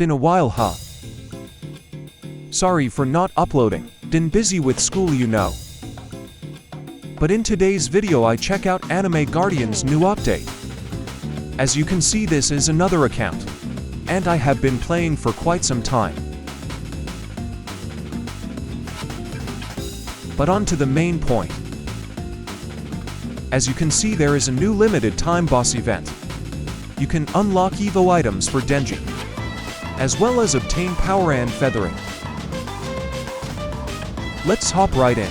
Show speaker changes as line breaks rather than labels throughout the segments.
Been a while, huh? Sorry for not uploading. Been busy with school, you know. But in today's video I check out Anime Guardian's new update. As you can see, this is another account, and I have been playing for quite some time. But on to the main point. As you can see, there is a new limited time boss event. You can unlock Evo items for Denji, as well as obtain power and feathering. Let's hop right in.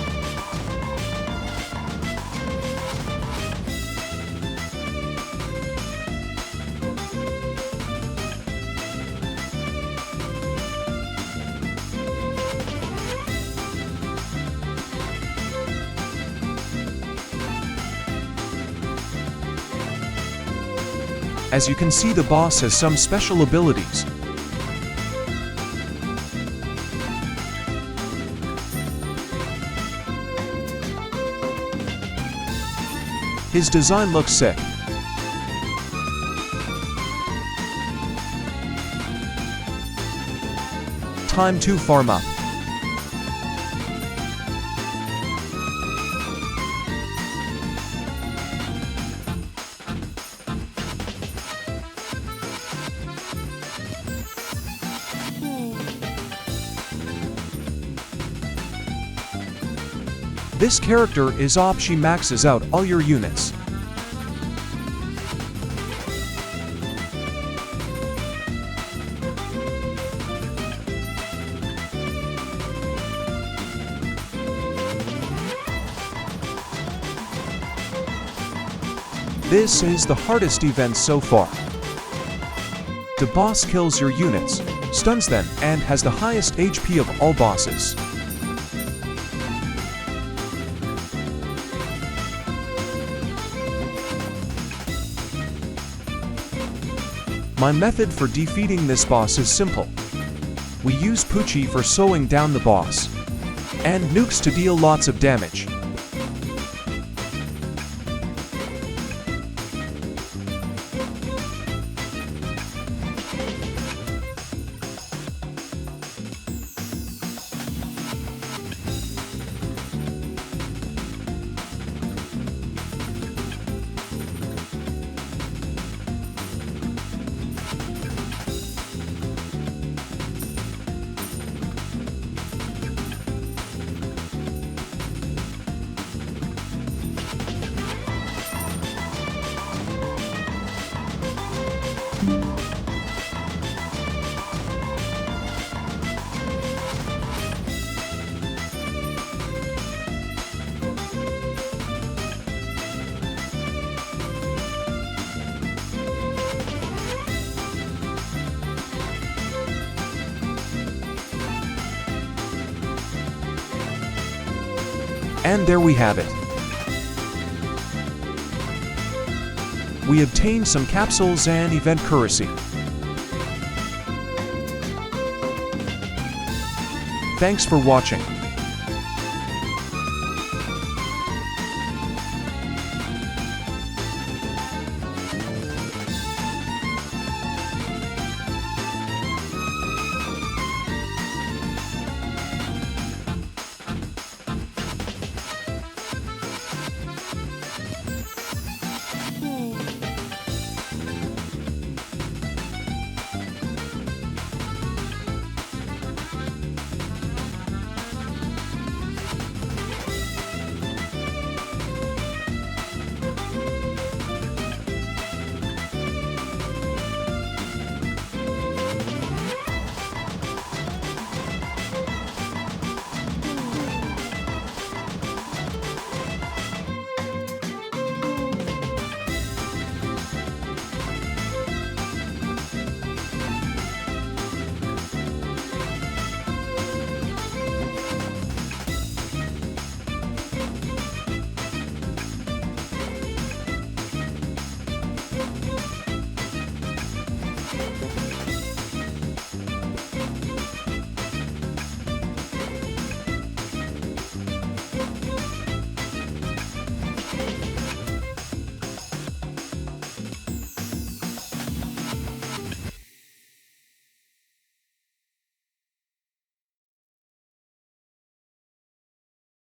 As you can see, the boss has some special abilities. His design looks sick. Time to farm up. This character is OP. She maxes out all your units. This is the hardest event so far. The boss kills your units, stuns them, and has the highest HP of all bosses. My method for defeating this boss is simple. We use Pucci for slowing down the boss, and nukes to deal lots of damage. And there we have it. We obtained some capsules and event currency. Thanks for watching.